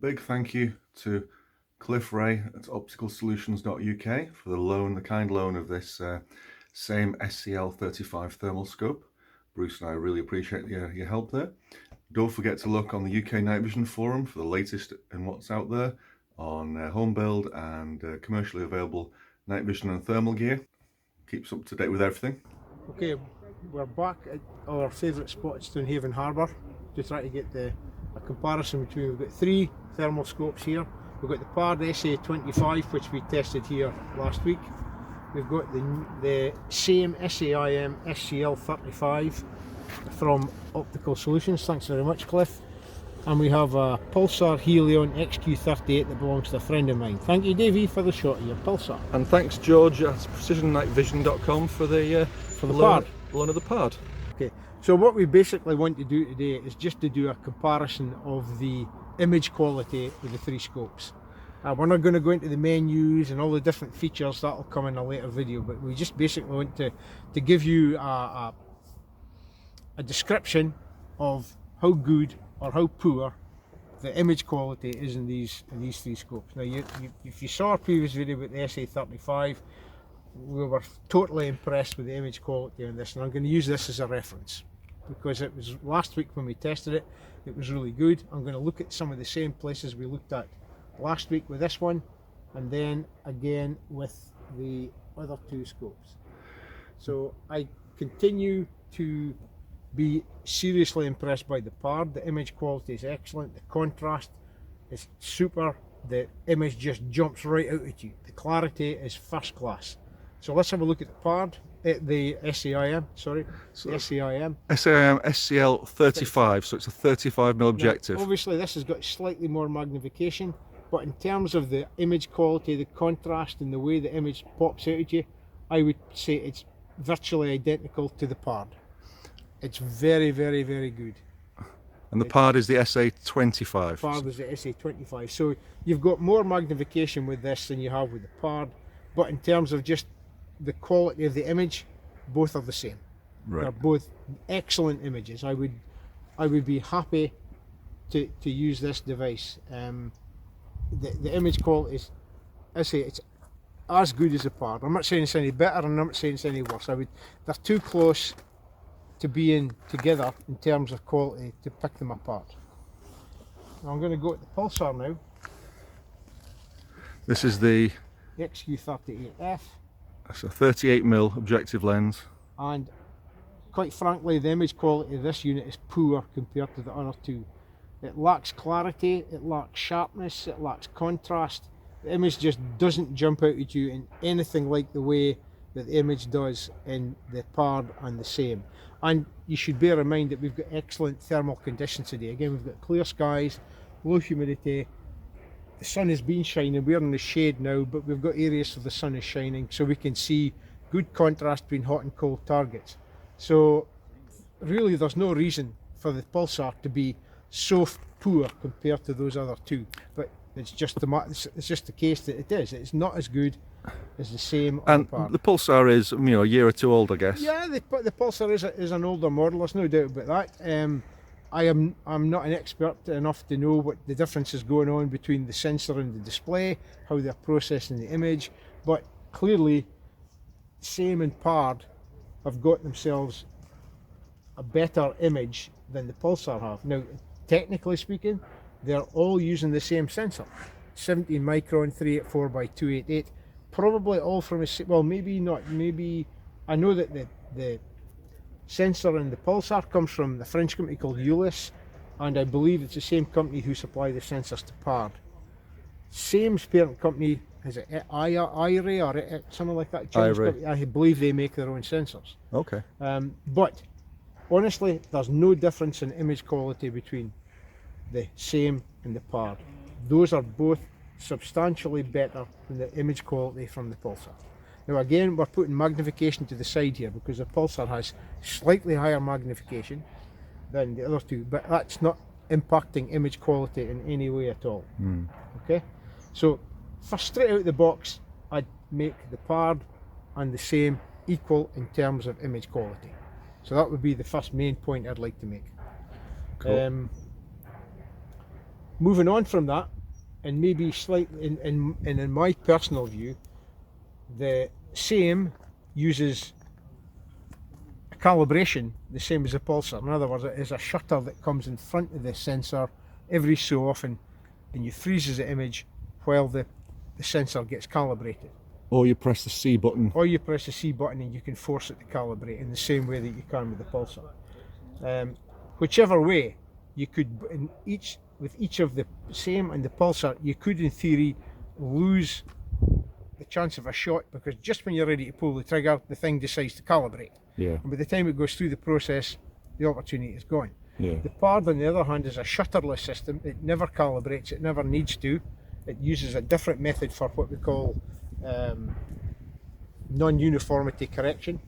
big thank you to Cliff Ray at opticalsolutions.uk for the kind loan of this SAIM SCL35 thermal scope. Bruce and I really appreciate your help there. Don't forget to look on the UK Night Vision forum for the latest in what's out there on home build and commercially available night vision and thermal gear. Keeps up to date with everything. Okay, we're back at our favourite spot at Stonehaven Harbour to try to get a comparison between. We've got three thermal scopes here. We've got the PARD SA25, which we tested here last week. We've got the SAIM SCL35 from Optical Solutions. Thanks very much, Cliff. And we have a Pulsar Helion XQ38 that belongs to a friend of mine. Thank you, Davey, for the shot of your Pulsar. And thanks, George, at precisionnightvision.com for the PARD. loan of the PARD. Okay, so what we basically want to do today is just to do a comparison of the image quality with the three scopes. We're not going to go into the menus and all the different features, that'll come in a later video, but we just basically want to give you a description of how good or how poor the image quality is in these three scopes. Now, if you saw our previous video about the SA35, we were totally impressed with the image quality on this, and I'm going to use this as a reference because it was last week when we tested it, it was really good. I'm going to look at some of the same places we looked at last week with this one, and then again with the other two scopes. So I continue to be seriously impressed by the PARD. The image quality is excellent, the contrast is super, the image just jumps right out at you, the clarity is first class. So let's have a look at the PARD, the SAIM, sorry, the SAIM. SAIM SCL35, so it's a 35mm objective. Now, obviously this has got slightly more magnification, but in terms of the image quality, the contrast and the way the image pops out at you, I would say it's virtually identical to the PARD. It's very, very, very good. And the PARD is the SA25. PARD is the SA25. So you've got more magnification with this than you have with the PARD, but in terms of just the quality of the image, both are the same. Right. They're both excellent images. I would be happy to use this device. The image quality is, I say, it's as good as the PARD. I'm not saying it's any better, and I'm not saying it's any worse. They're too close to being together in terms of quality to pick them apart. Now I'm going to go at the Pulsar now. This is the XQ38F. That's a 38mm objective lens. And quite frankly, the image quality of this unit is poor compared to the other two. It lacks clarity, it lacks sharpness, it lacks contrast. The image just doesn't jump out at you in anything like the way that the image does in the PARD and the SAIM. And you should bear in mind that we've got excellent thermal conditions today. Again, we've got clear skies, low humidity, the sun has been shining, we're in the shade now, but we've got areas where the sun is shining, so we can see good contrast between hot and cold targets. So really there's no reason for the Pulsar to be so poor compared to those other two, but it's just the case that it is. It's not as good as the SAIM or and the PARD. The Pulsar is, a year or two old, I guess. Yeah, the Pulsar is an older model, there's no doubt about that. I'm not an expert enough to know what the difference is going on between the sensor and the display, how they're processing the image, but clearly SAIM and PARD have got themselves a better image than the Pulsar have. Now, technically speaking, they're all using the same sensor, 17 micron 384 by 288, probably all from well, maybe not, maybe, I know that the sensor in the Pulsar comes from the French company called Ulysse, and I believe it's the same company who supply the sensors to PARD. SAIM's parent company, is it IRA or something like that? I believe they make their own sensors. Okay. But honestly, there's no difference in image quality between the SAIM and the PARD. Those are both substantially better than the image quality from the Pulsar. Now again, we're putting magnification to the side here because the Pulsar has slightly higher magnification than the other two, but that's not impacting image quality in any way at all. Okay, so for straight out the box, I'd make the PARD and the SAIM equal in terms of image quality. So that would be the first main point I'd like to make. Cool. Moving on from that, and maybe slightly in my personal view, the SAIM uses a calibration the same as a pulsar. In other words, it is a shutter that comes in front of the sensor every so often, and you freezes the image while the sensor gets calibrated. Or you press the C button. Or you press the C button and you can force it to calibrate in the same way that you can with the pulsar. Whichever way, you could, with each of the SAIM and the pulsar, you could in theory lose the chance of a shot, because just when you're ready to pull the trigger, the thing decides to calibrate. Yeah. And by the time it goes through the process, the opportunity is gone. Yeah. The PARD, on the other hand, is a shutterless system. It never calibrates, it never needs to. It uses a different method for what we call non-uniformity correction.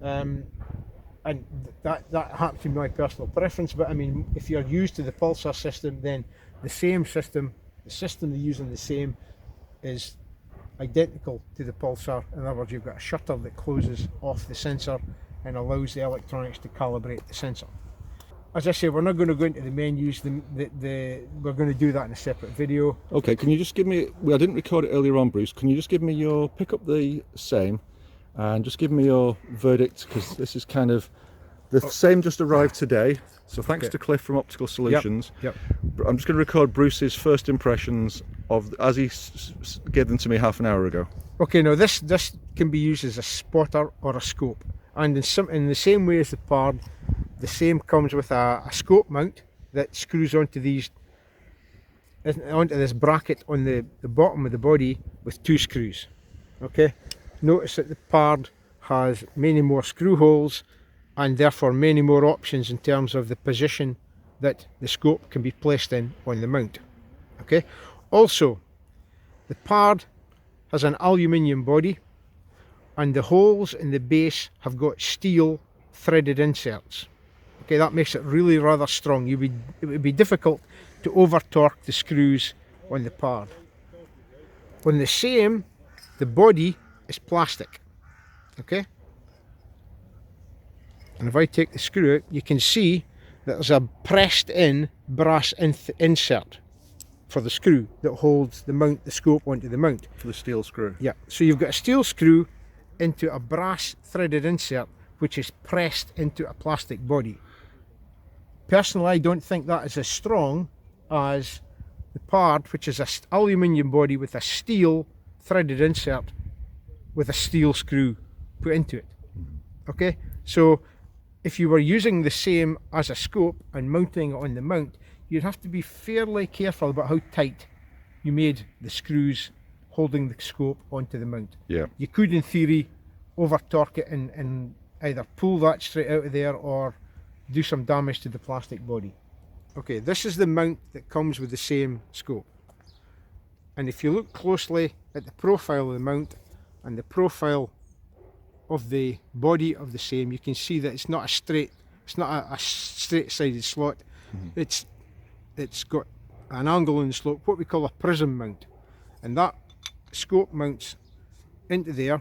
And that happens to be my personal preference, but I mean, if you're used to the pulsar system, then the SAIM system, the system they use in the SAIM, is identical to the pulsar. In other words, you've got a shutter that closes off the sensor and allows the electronics to calibrate the sensor. As I say, we're not going to go into the menus. We're going to do that in a separate video. Okay, can you just give me, I didn't record it earlier on, Bruce, can you just give me pick up the SAIM and just give me your verdict, because this is kind of, the SAIM just arrived today, so thanks to Cliff from Optical Solutions. Yep. I'm just going to record Bruce's first impressions as he gave them to me half an hour ago. Okay, now this can be used as a spotter or a scope, and in the same way as the PARD, the SAIM comes with a scope mount that screws onto this bracket on the bottom of the body with 2 screws. Okay, notice that the PARD has many more screw holes and therefore many more options in terms of the position that the scope can be placed in on the mount. Okay, also the PARD has an aluminium body, and the holes in the base have got steel threaded inserts. Okay, that makes it really rather strong. It would be difficult to over torque the screws on the PARD. On the SAIM, the body is plastic. Okay, and if I take the screw out, you can see that there's a pressed in brass insert for the screw that holds the scope onto the mount. For the steel screw. Yeah, so you've got a steel screw into a brass threaded insert which is pressed into a plastic body. Personally, I don't think that is as strong as the PARD, which is an aluminium body with a steel threaded insert with a steel screw put into it. Okay, so if you were using the SAIM as a scope and mounting it on the mount, you'd have to be fairly careful about how tight you made the screws holding the scope onto the mount. Yeah. You could, in theory, over torque it and either pull that straight out of there or do some damage to the plastic body. Okay, this is the mount that comes with the SAIM scope. And if you look closely at the profile of the mount and the profile of the body of the SAIM, you can see that it's not a straight-sided slot. Mm-hmm. It's got an angle in the slope, what we call a prism mount, and that scope mounts into there,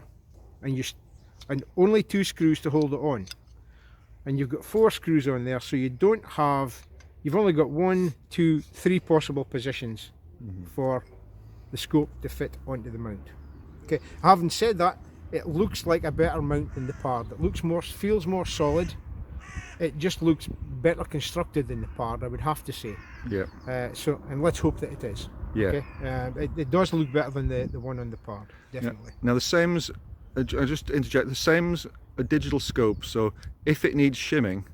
and only 2 screws to hold it on, and you've got 4 screws on there, so you've only got 1, 2, 3 possible positions for the scope to fit onto the mount. Okay, having said that, it looks like a better mount than the PARD. It feels more solid. It just looks better constructed than the PARD, I would have to say. Yeah. And let's hope that it is. Yeah. Okay? It does look better than the one on the PARD, definitely. Now the SAIM's, I just interject, the SAIM's a digital scope, so if it needs shimming,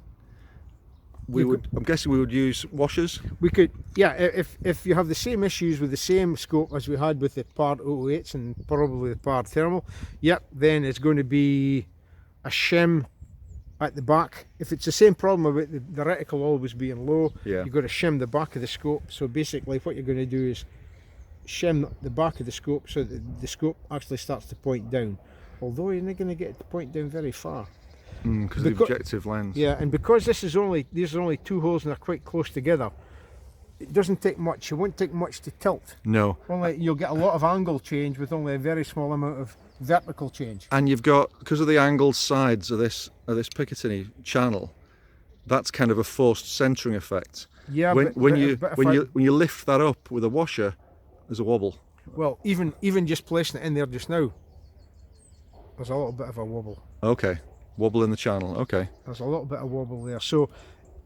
I'm guessing we would use washers? We could, yeah, if you have the same issues with the same scope as we had with the PARD 008s and probably the PARD Thermal, then it's going to be a shim at the back. If it's the same problem about the reticle always being low, you've got to shim the back of the scope. So basically what you're going to do is shim the back of the scope so that the scope actually starts to point down. Although you're not going to get it to point down very far. Because of the objective lens. Yeah, and because these are only 2 holes and they're quite close together, it doesn't take much. It won't take much to tilt. No. You'll get a lot of angle change with only a very small amount of vertical change. And you've got, because of the angled sides of this Picatinny channel, that's kind of a forced centering effect. Yeah, when but, when but, you but if when you lift that up with a washer, there's a wobble. well, even just placing it in there just now, there's a little bit of a wobble. Okay, wobble in the channel. Okay. There's a little bit of wobble there. So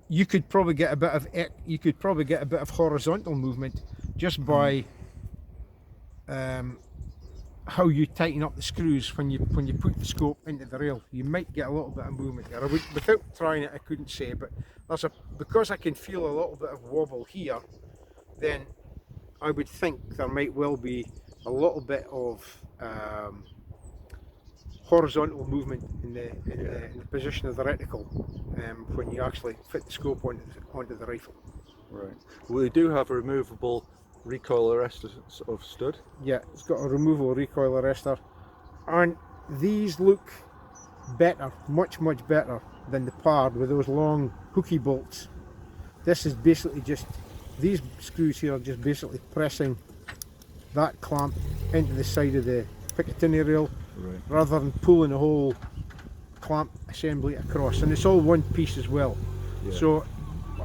you could probably get a bit of horizontal movement just by how you tighten up the screws when you put the scope into the rail. You might get a little bit of movement there. Without trying it, I couldn't say, but because I can feel a little bit of wobble here, then I would think there might well be a little bit of horizontal movement in the position of the reticle when you actually fit the scope onto the rifle. Right. Well, they do have a removable recoil arrestor sort of stud. Yeah, it's got a removable recoil arrestor, and these look better, much better than the PARD with those long hooky bolts. This is basically just, these screws here are just basically pressing that clamp into the side of the Picatinny rail, Right. rather than pulling the whole clamp assembly across, and it's all one piece as well. Yeah. So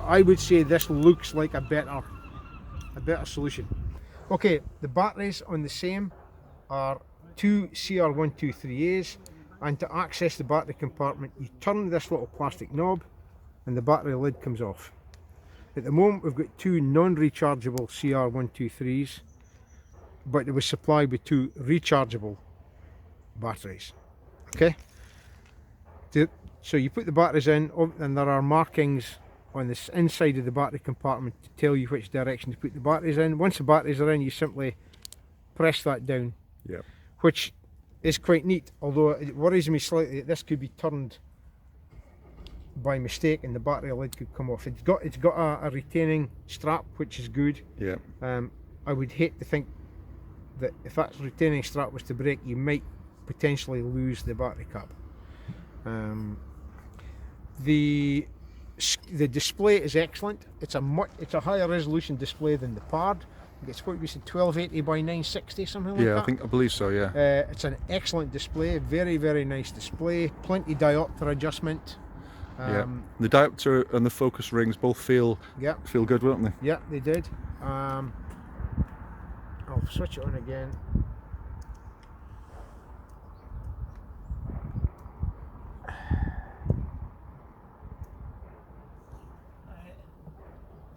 I would say this looks like a better solution. Okay, the batteries on the SAIM are two CR123As, and to access the battery compartment you turn this little plastic knob and the battery lid comes off. At the moment we've got two non-rechargeable CR123s, but it was supplied with two rechargeable batteries. Okay, so you put the batteries in, and there are markings on the inside of the battery compartment to tell you which direction to put the batteries in. Once the batteries are in, you simply press that down, which is quite neat, although it worries me slightly that this could be turned by mistake and the battery lid could come off. It's got a retaining strap, which is good. Yeah. I would hate to think that if that retaining strap was to break, you might potentially lose the battery cap. The display is excellent. It's a higher resolution display than the PARD. It's what we said, 1280 by 960, something like that. I believe so. Yeah. It's an excellent display, very nice display. Plenty diopter adjustment. Yeah. The diopter and the focus rings both feel good, don't they? Yeah, they did. I'll switch it on again.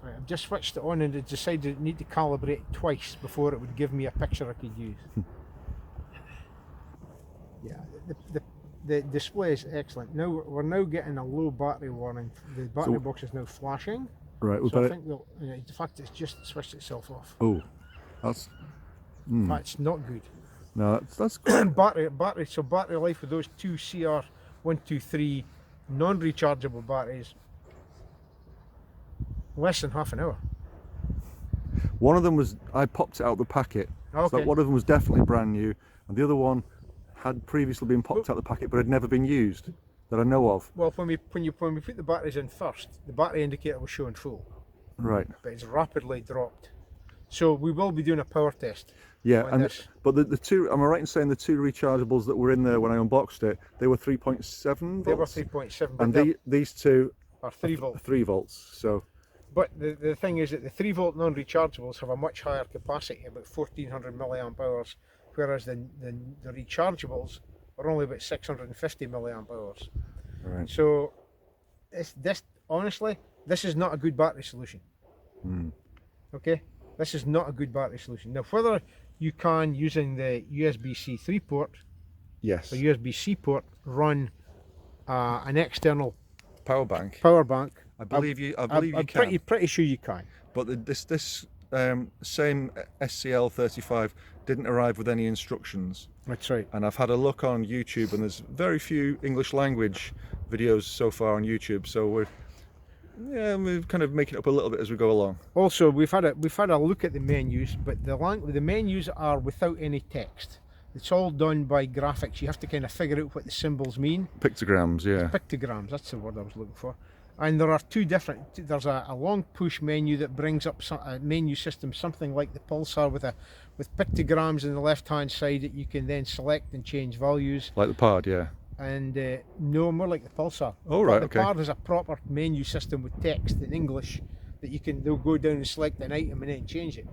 Right, I've just switched it on and it decided it needed to calibrate twice before it would give me a picture I could use. Yeah, the display is excellent. Now we're now getting a low battery warning. The battery box is now flashing. Right. So I think in fact it's just switched itself off. Oh, that's That's not good. no, that's good. battery. So battery life with those two CR123 non-rechargeable batteries, less than half an hour. One of them was, I popped it out the packet. Okay. So one of them was definitely brand new, and the other one had previously been popped out the packet but had never been used that I know of. Well, when we put the batteries in first, the battery indicator was showing full. Right. But it's rapidly dropped. So we will be doing a power test. Yeah, but the two, am I right in saying the two rechargeables that were in there when I unboxed it, they were 3.7 volts? They were 3.7, and these two are 3 volts. 3 volts. So. But the thing is that the 3 volt non-rechargeables have a much higher capacity, about 1400 milliamp hours, whereas the rechargeables are only about 650 milliamp hours. Right. So honestly, this is not a good battery solution. Okay, this is not a good battery solution. Now, whether you can, using the USB-C 3 port, Yes. or USB-C port, run an external Power bank. I believe you can. I'm pretty sure you can. But this SAIM SCL35 didn't arrive with any instructions. That's right. And I've had a look on YouTube, and there's very few English language videos so far on YouTube. So we're kind of making it up a little bit as we go along. Also, we've had a look at the menus, but the menus are without any text. It's all done by graphics. You have to kind of figure out what the symbols mean. Pictograms, yeah. Pictograms, that's the word I was looking for. And there are two different, there's a long push menu that brings up a menu system, something like the Pulsar with pictograms on the left hand side that you can then select and change values. Like the PARD, yeah. And no, more like the Pulsar. Oh, right, the okay. PARD has a proper menu system with text in English that they'll go down and select an item and then change it.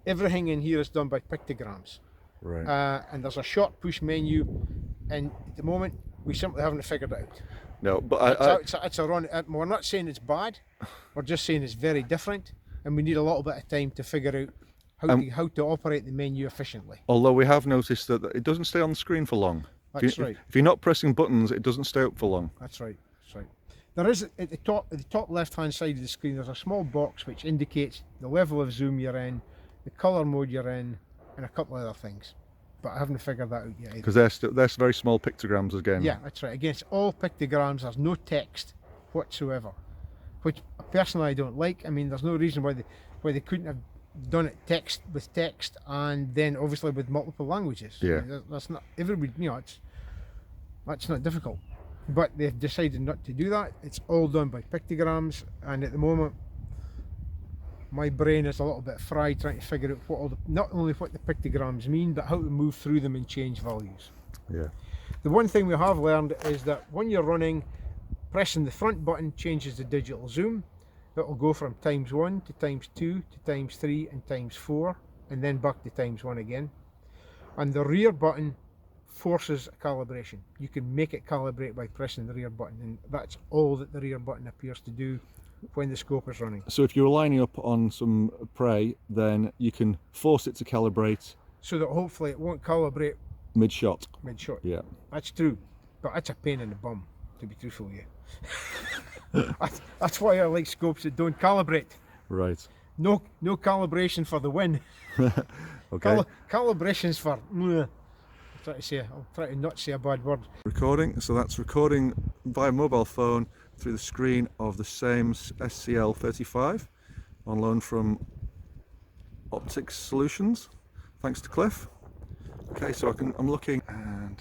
Everything in here is done by pictograms. Right. And there's a short push menu, and at the moment we simply haven't figured it out. No, but It's ironic. We're not saying it's bad, we're just saying it's very different, and we need a little bit of time to figure out how to operate the menu efficiently. although we have noticed that it doesn't stay on the screen for long. That's right. If you're not pressing buttons, it doesn't stay up for long. That's right. That's right. There is at the top left-hand side of the screen. There's a small box which indicates the level of zoom you're in, the color mode you're in, and a couple of other things. But I haven't figured that out yet. Because they're very small pictograms again. Yeah, that's right. Against all pictograms, there's no text whatsoever, which personally I don't like. I mean, there's no reason why they couldn't have done it text and then obviously with multiple languages. Yeah. I mean, that's not everybody. That's not difficult. But they've decided not to do that. It's all done by pictograms, and at the moment, my brain is a little bit fried trying to figure out not only what the pictograms mean, but how to move through them and change values. Yeah. The one thing we have learned is that when you're running, pressing the front button changes the digital zoom. It will go from ×1 to ×2 to ×3 and ×4, and then back to ×1 again. And the rear button forces a calibration. You can make it calibrate by pressing the rear button, and that's all that the rear button appears to do when the scope is running. So if you're lining up on some prey, then you can force it to calibrate so that hopefully it won't calibrate mid-shot. Mid-shot. Yeah. That's true, but that's a pain in the bum, to be truthful with you. That's why I like scopes that don't calibrate. Right. No calibration for the win. Okay. Calibrations for. I'll try to not say a bad word. Recording. So that's recording via mobile phone through the screen of the SAIM SCL35 on loan from Optics Solutions. Thanks to Cliff. Okay, so I'm looking, and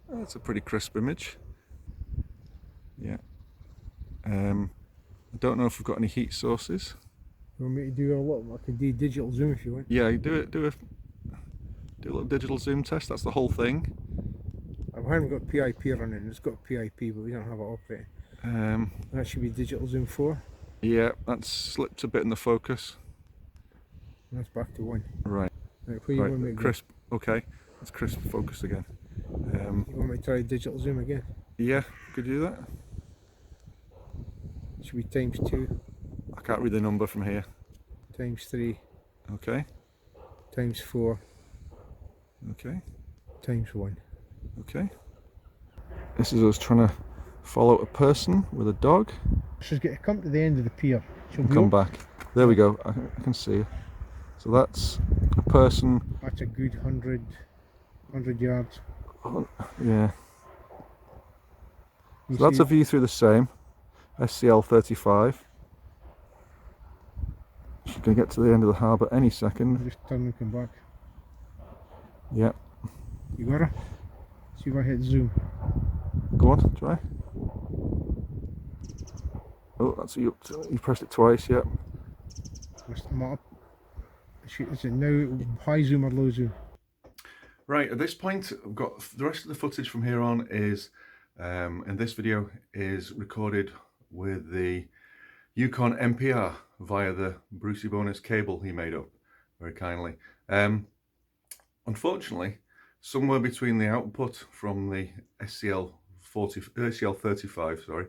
that's a pretty crisp image. Yeah. I don't know if we've got any heat sources. You want me to do I can do digital zoom if you want. Yeah, you do a little digital zoom test. That's the whole thing. I haven't got PIP running. It's got PIP, but we don't have it operating. That should be digital zoom 4. Yeah, that's slipped a bit in the focus. And that's back to 1. Right. Where you want me to crisp. Okay, it's crisp focus again. You want me to try digital zoom again? Yeah, could you do that? It should be ×2. I can't read the number from here. ×3. Okay. ×4. Okay. ×1. Okay. This is us trying to follow a person with a dog. She's got to come to the end of the pier. She'll Come back. There we go. I can see her. So that's a person. That's a good 100 yards. Oh, yeah. So that's a view through the SAIM SCL35. She's going to get to the end of the harbour any second. Just turn and come back. Yeah. You got her? See if I hit zoom. Go on, try. Oh, that's you pressed it twice, yeah. I'm up. Is it now high zoom or low zoom? Right, at this point, I've got the rest of the footage from here on is, in this video, is recorded with the Yukon MPR via the Brucey bonus cable he made up very kindly. Unfortunately, somewhere between the output from the SCL35, sorry,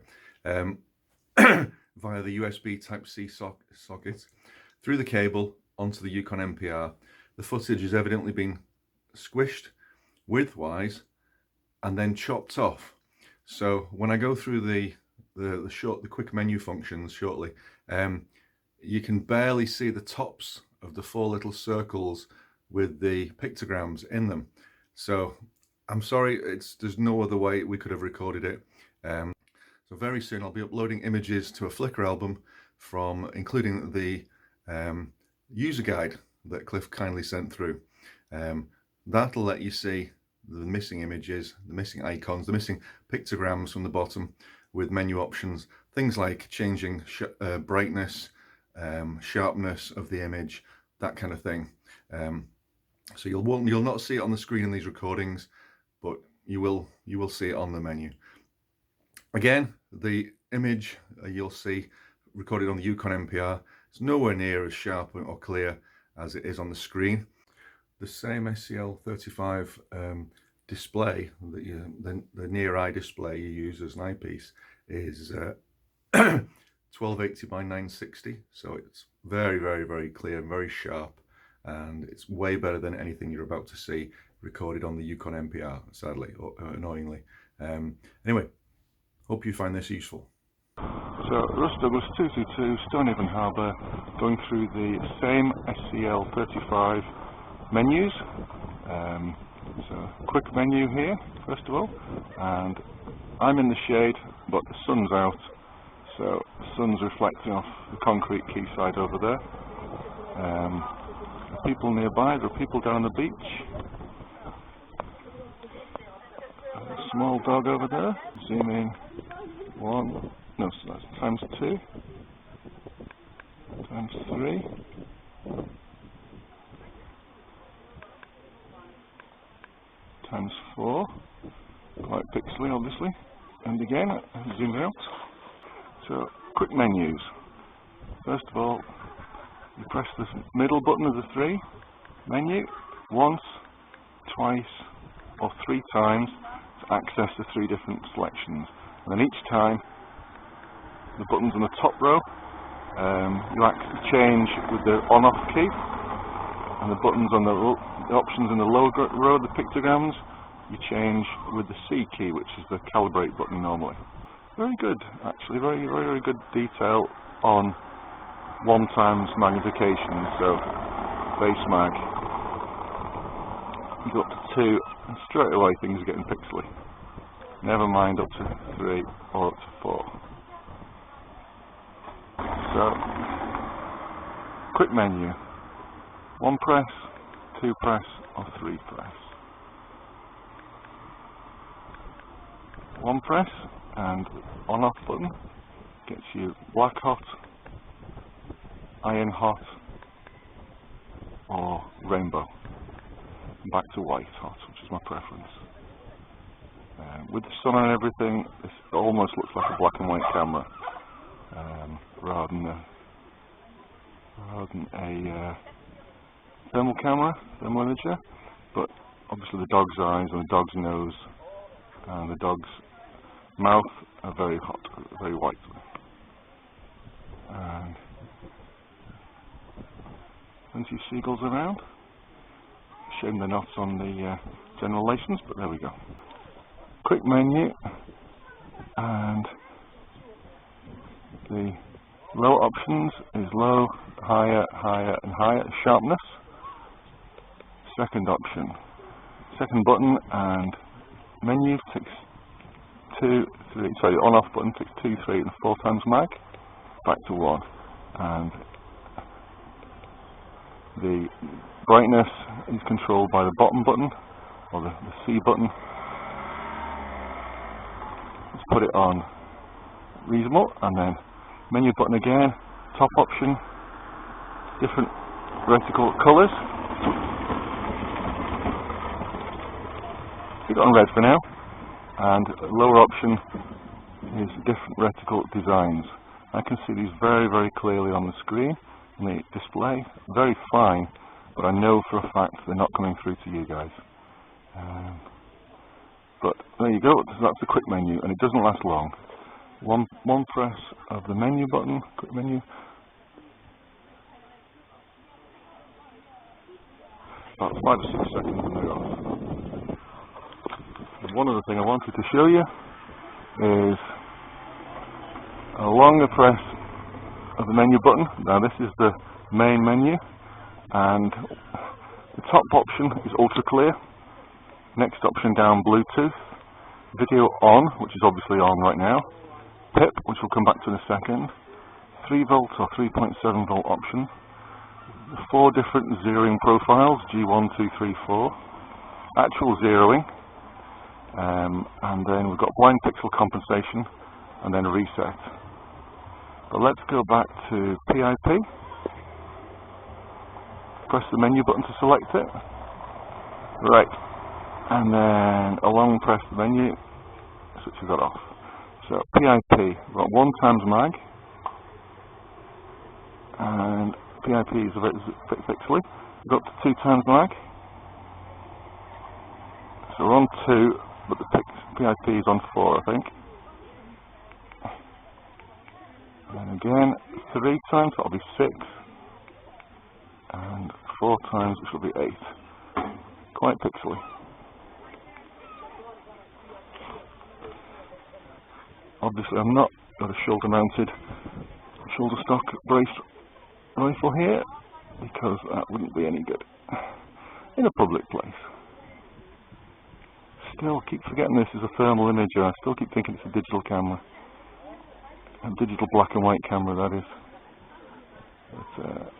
via the USB Type-C socket through the cable onto the Yukon MPR, the footage has evidently been squished widthwise and then chopped off. So when I go through the quick menu functions shortly, you can barely see the tops of the 4 little circles with the pictograms in them. So I'm sorry, there's no other way we could have recorded it. So very soon I'll be uploading images to a Flickr album including the user guide that Cliff kindly sent through. That'll let you see the missing images, the missing icons, the missing pictograms from the bottom with menu options, things like changing brightness, sharpness of the image, that kind of thing. So you'll not see it on the screen in these recordings, but you will see it on the menu. Again, the image you'll see recorded on the Yukon MPR. It's nowhere near as sharp or clear as it is on the screen. The SAIM SCL35 display, the near eye display you use as an eyepiece, is 1280 by 960, so it's very, very, very clear and very sharp, and it's way better than anything you're about to see recorded on the Yukon MPR, sadly, or annoyingly. Anyway, hope you find this useful. So, Russ Douglas 222, Stonehaven Harbour, going through the SAIM SCL35 menus. So, quick menu here, first of all, and I'm in the shade, but the sun's out, so the sun's reflecting off the concrete quayside over there. There are people nearby, there are people down the beach. A small dog over there, zoom in, one, no, so that's times 2, times 3, times 4, quite pixely obviously, and again, zoom out. So, quick menus. First of all, you press the middle button of the 3 menu once, twice, or 3 times to access the 3 different selections. And then each time, the buttons on the top row, you change with the on-off key, and the buttons on the options in the lower row, the pictograms, you change with the C key, which is the calibrate button normally. Very good, actually, very, very, very good detail on 1 times magnification, so base mag. You go up to 2, and straight away things are getting pixely. Never mind up to 3 or up to 4. So, quick menu. 1 press, 2 press, or 3 press. 1 press and on-off button gets you black hot, iron hot, or rainbow. And back to white hot, which is my preference. With the sun and everything, this almost looks like a black and white camera, rather than a thermal camera, thermal imager. But obviously the dog's eyes and the dog's nose and the dog's mouth are very hot, very white. And plenty of seagulls around. Shame they're not on the general license, but there we go. Quick menu, and the low options is low, higher, higher, and higher sharpness. Second option, second button, and menu takes 2, 3. Sorry, the on-off button takes 2, 3, and 4 times mag. Back to 1, and the brightness is controlled by the bottom button or the C button. Let's put it on reasonable, and then menu button again, top option, different reticle colours. We've got on red for now, and lower option is different reticle designs. I can see these very, very clearly on the screen, on the display, very fine, but I know for a fact they're not coming through to you guys. But there you go, that's the quick menu, and it doesn't last long. One press of the menu button, quick menu. About 5 or 6 seconds and they're off. And one other thing I wanted to show you is a longer press of the menu button. Now this is the main menu, and the top option is ultra clear. Next option down, Bluetooth. Video on, which is obviously on right now. PIP, which we'll come back to in a second. 3 volt or 3.7 volt option. 4 different zeroing profiles, G1, 2, 3, 4. Actual zeroing. And then we've got blind pixel compensation, and then a reset. But let's go back to PIP. Press the menu button to select it. Right. And then a long press the menu, switches that off. So PIP, we've got 1 times mag, and PIP is a bit fixely. We've got to 2 times mag. So we're on 2, but the PIP is on 4, I think. And again, 3 times, that'll be 6. And 4 times, it should be 8. Quite pixely. Obviously, I'm not got a shoulder-mounted, shoulder-stock brace rifle here, because that wouldn't be any good in a public place. Still keep forgetting this is a thermal imager. I still keep thinking it's a digital camera. A digital black and white camera, that is. But,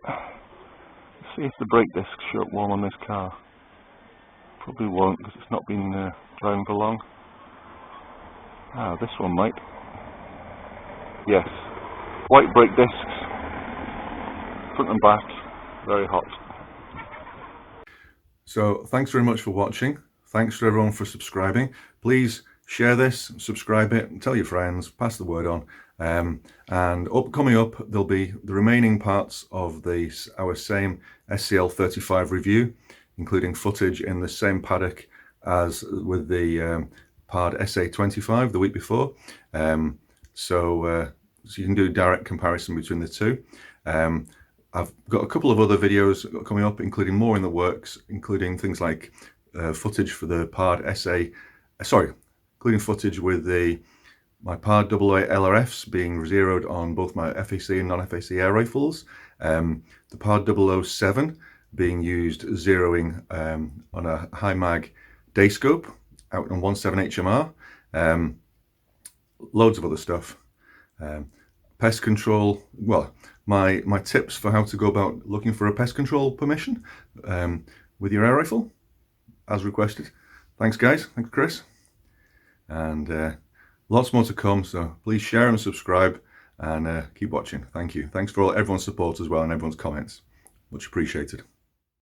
let's see if the brake discs show up warm on this car. Probably won't, because it's not been driving for long. Ah, this one might. Yes. White brake discs, front and back, very hot. So thanks very much for watching. Thanks to everyone for subscribing. Please share this, subscribe it, tell your friends, pass the word on. And coming up, there'll be the remaining parts of our SAIM SCL35 review, including footage in the same paddock as with the PARD SA25 the week before. So you can do a direct comparison between the two. I've got a couple of other videos coming up, including more in the works, including things like footage for the PARD including footage with my PARD AA LRFs being zeroed on both my FAC and non-FAC air rifles. The PARD 007 being used zeroing on a high mag day scope out on 17 HMR. Loads of other stuff. Pest control, well, my tips for how to go about looking for a pest control permission with your air rifle, as requested. Thanks guys, thanks Chris. And lots more to come, so please share and subscribe and keep watching. Thank you. Thanks for everyone's support as well and everyone's comments. Much appreciated.